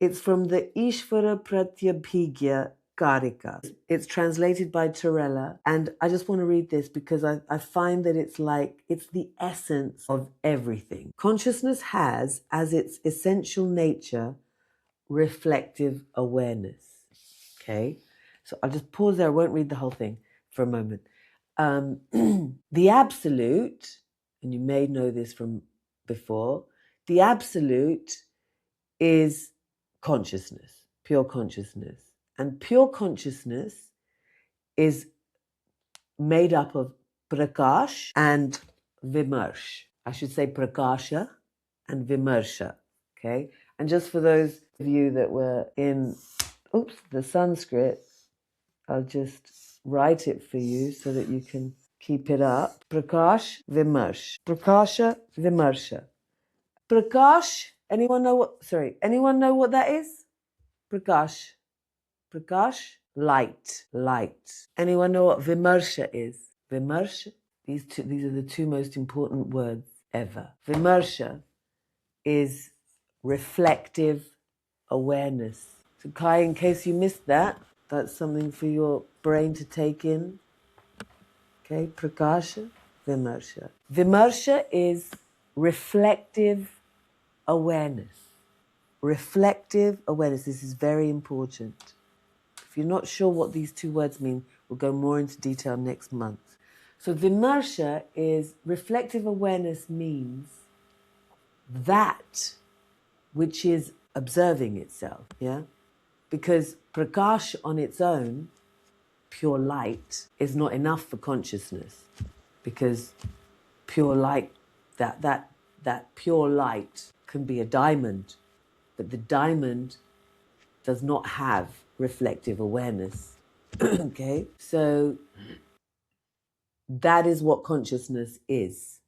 It's from the Ishvara Pratyabhigya Karika. It's translated by Torella, and I just want to read this because I find that it's the essence of everything. Consciousness has, as its essential nature, reflective awareness. Okay? So I'll just pause there. I won't read the whole thing for a moment. The absolute, and you may know this from before, the absolute is consciousness, pure consciousness. And pure consciousness is made up of prakash and vimarsh. I should say prakasha and vimarsha. Okay? And just for those of you that were in, the Sanskrit, I'll just write it for you so that you can keep it up. Prakash, vimarsh. Prakasha, vimarsha. Prakash, anyone know what that is? Prakash. Prakash, light. Anyone know what vimarsha is? Vimarsha, these are the two most important words ever. Vimarsha is reflective awareness. So Kai, in case you missed that, that's something for your brain to take in. Okay, Prakasha, Vimarsha. Vimarsha is reflective awareness. Reflective awareness. This is very important. If you're not sure what these two words mean, we'll go more into detail next month. So Vimarsha is reflective awareness means that which is observing itself, yeah? Because prakash on its own, pure light, is not enough for consciousness. Because pure light, that pure light can be a diamond, but the diamond does not have reflective awareness. Okay? So that is what consciousness is.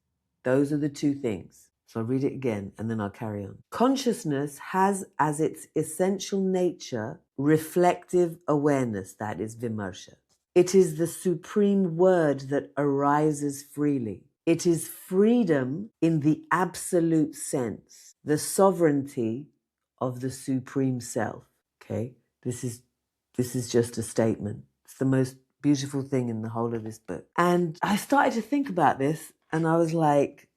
Those are the two things. So I'll read it again and then I'll carry on. Consciousness has as its essential nature reflective awareness, that is vimarsha. It is the supreme word that arises freely. It is freedom in the absolute sense, the sovereignty of the supreme self. Okay? This is just a statement. It's the most beautiful thing in the whole of this book. And I started to think about this and I was like,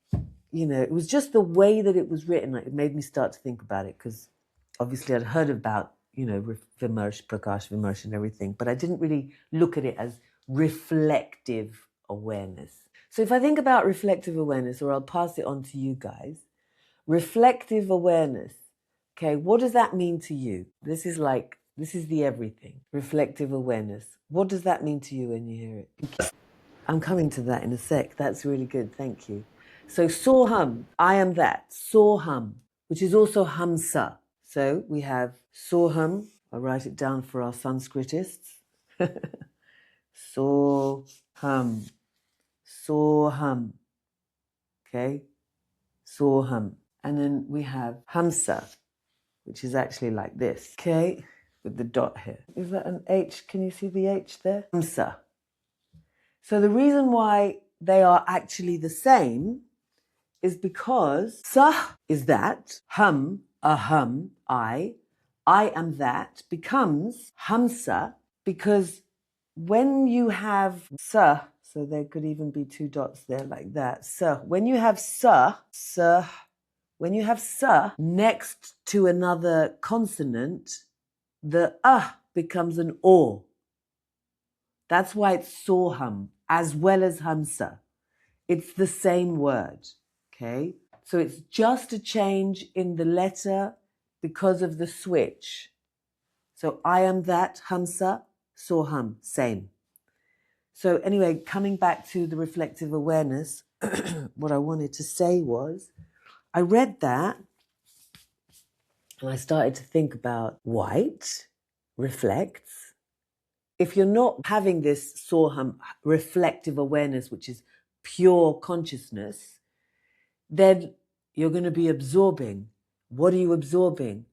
it was just the way that it was written. It made me start to think about it because obviously I'd heard about, Vimarsh, Prakash, Vimarsh and everything, but I didn't really look at it as reflective awareness. So if I think about reflective awareness, or I'll pass it on to you guys, reflective awareness, okay, what does that mean to you? This is the everything. Reflective awareness. What does that mean to you when you hear it? I'm coming to that in a sec. That's really good. Thank you. So Soham, I am that. Soham, which is also Hamsa. So we have Soham. I'll write it down for our Sanskritists. Soham. Soham. Okay? Soham. And then we have Hamsa, which is actually like this. Okay? With the dot here. Is that an H? Can you see the H there? Hamsa. So the reason why they are actually the same is because sah is that, hum, aham, I am that, becomes hamsa, because when you have sah, so there could even be two dots there like that, sah, when you have sah, when you have sah next to another consonant, the becomes an o. That's why it's soham, as well as hamsa. It's the same word, okay? So it's just a change in the letter because of the switch. So I am that, hamsa, soham, same. So anyway, coming back to the reflective awareness, what I wanted to say was, I read that and I started to think about white reflects. If you're not having this soham, reflective awareness, which is pure consciousness, then you're going to be absorbing. What are you absorbing?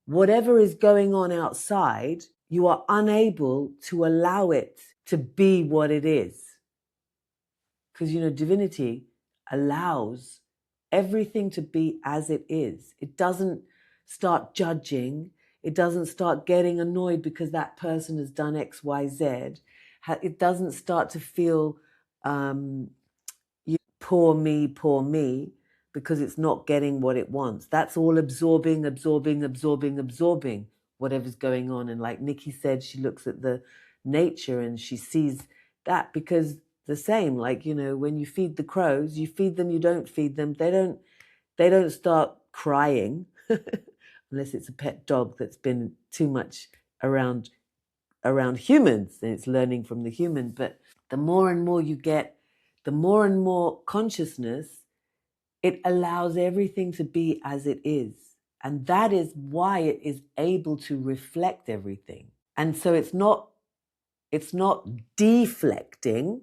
Whatever is going on outside, you are unable to allow it to be what it is. Because, divinity allows everything to be as it is. It doesn't start judging It doesn't start getting annoyed because that person has done X, Y, Z. It doesn't start to feel poor me, because it's not getting what it wants. That's all absorbing whatever's going on. And like Nikki said, she looks at the nature and she sees that, because the same, like, when you feed the crows, you feed them, you don't feed them, they don't start crying unless it's a pet dog that's been too much around humans and it's learning from the human. But the more and more you get, the more and more consciousness, it allows everything to be as it is. And that is why it is able to reflect everything. And so it's not deflecting,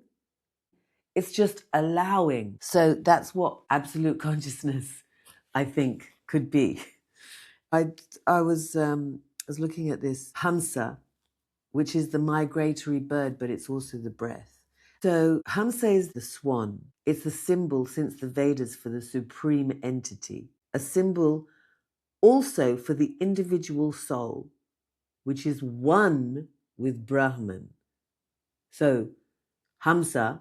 it's just allowing. So that's what absolute consciousness, I think, could be. I was looking at this Hamsa, which is the migratory bird, but it's also the breath. So Hamsa is the swan. It's a symbol since the Vedas for the supreme entity, a symbol also for the individual soul, which is one with Brahman. So Hamsa,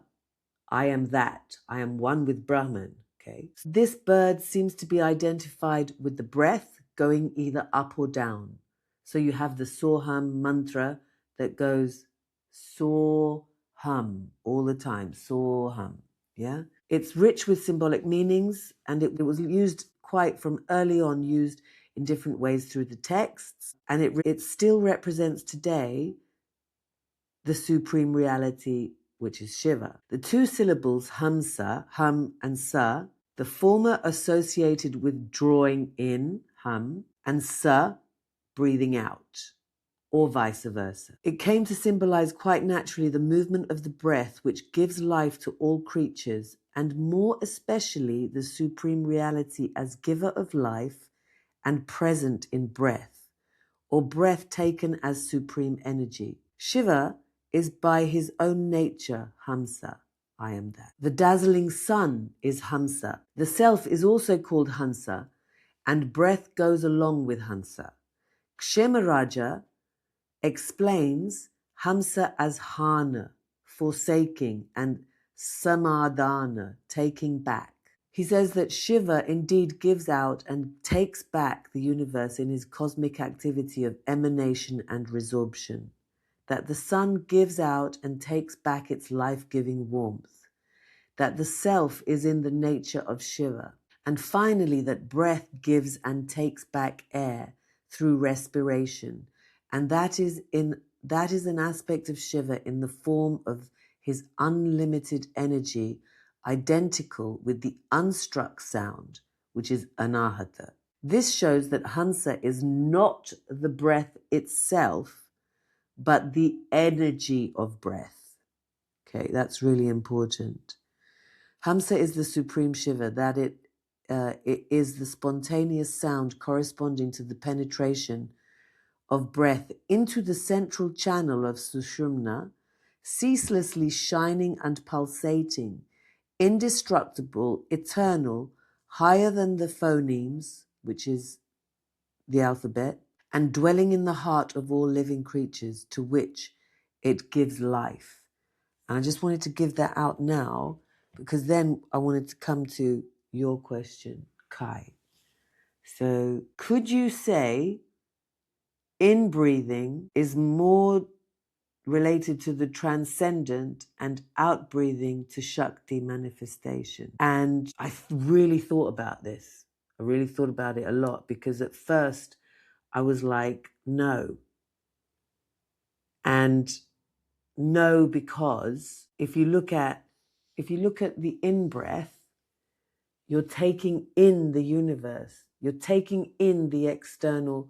I am that. I am one with Brahman. Okay. So this bird seems to be identified with the breath going either up or down. So you have the Soham mantra that goes Soham all the time. Soham. Yeah. It's rich with symbolic meanings, and it was used quite from early on, used in different ways through the texts, and it still represents today the supreme reality, which is Shiva. The two syllables Hamsa, hum and sa, the former associated with drawing in, hum, and sa, breathing out, or vice versa. It came to symbolize quite naturally the movement of the breath, which gives life to all creatures, and more especially the supreme reality as giver of life and present in breath, or breath taken as supreme energy. Shiva is by his own nature Hamsa, I am that. The dazzling sun is Hamsa. The self is also called Hamsa, and breath goes along with Hamsa. Kshemaraja explains Hamsa as Hana, forsaking, and Samadhana, taking back. He says that Shiva indeed gives out and takes back the universe in his cosmic activity of emanation and resorption, that the sun gives out and takes back its life-giving warmth, that the self is in the nature of Shiva, and finally that breath gives and takes back air through respiration, and that is an aspect of Shiva in the form of his unlimited energy, identical with the unstruck sound, which is anahata. This shows that Hamsa is not the breath itself, but the energy of breath. Okay, that's really important. Hamsa is the supreme Shiva, that it is the spontaneous sound corresponding to the penetration of breath into the central channel of Sushumna, ceaselessly shining and pulsating, indestructible, eternal, higher than the phonemes, which is the alphabet, and dwelling in the heart of all living creatures, to which it gives life. And I just wanted to give that out now, because then I wanted to come to your question, Kai. So could you say in-breathing is more related to the transcendent and out-breathing to Shakti manifestation? And I really thought about this. I really thought about it a lot, because at first I was like, no. And no, because if you look at the in-breath, you're taking in the universe. You're taking in the external,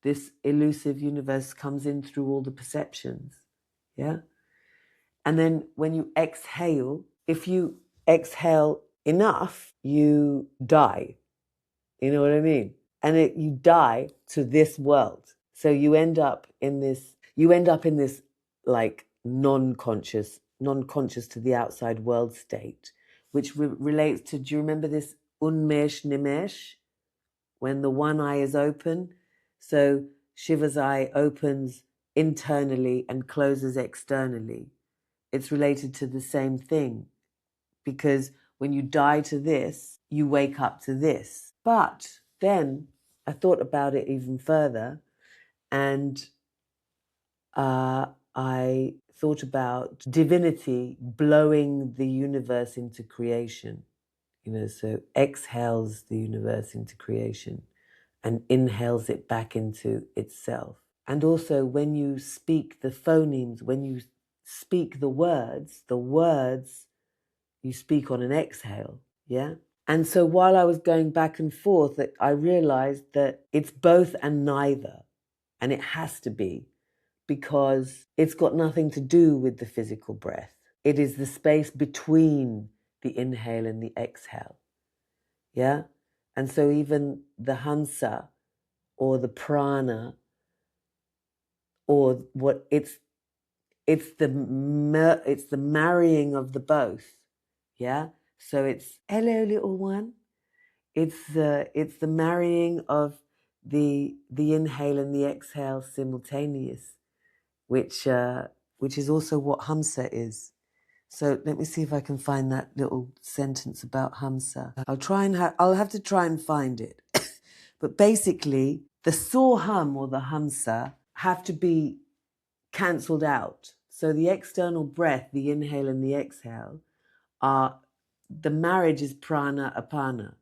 this elusive universe comes in through all the perceptions. Yeah. And then when you exhale, if you exhale enough, you die. You know what I mean? And you die to this world. So you end up in this like non-conscious to the outside world state, which relates to, do you remember this unmesh nimesh? When the one eye is open, So Shiva's eye opens internally and closes externally. It's related to the same thing, because when you die to this, you wake up to this. But then I thought about it even further, and I thought about divinity blowing the universe into creation. So exhales the universe into creation and inhales it back into itself. And also when you speak the phonemes, when you speak the words you speak on an exhale, yeah? And so while I was going back and forth, I realized that it's both and neither. And it has to be, because it's got nothing to do with the physical breath. It is the space between the inhale and the exhale. Yeah? And so even the Hamsa or the prana, or what it's the marrying of the both. Yeah? So it's hello little one. It's the marrying of the inhale and the exhale simultaneous, which is also what Hamsa is. So let me see if I can find that little sentence about Hamsa. I'll have to try and find it. But basically, the Soham or the Hamsa have to be cancelled out. So the external breath, the inhale and the exhale, the marriage is prana apana.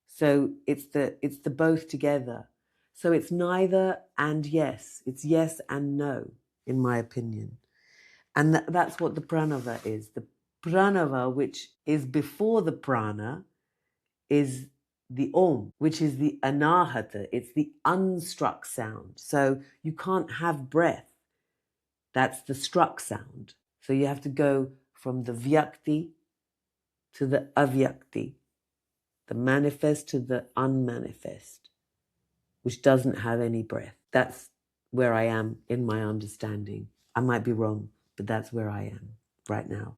So it's the both together. So it's neither and yes. It's yes and no, in my opinion. And that's what the pranava is. The pranava, which is before the prana, is the om, which is the anahata. It's the unstruck sound. So you can't have breath. That's the struck sound. So you have to go from the vyakti to the avyakti, the manifest to the unmanifest, which doesn't have any breath. That's where I am in my understanding. I might be wrong, but that's where I am right now.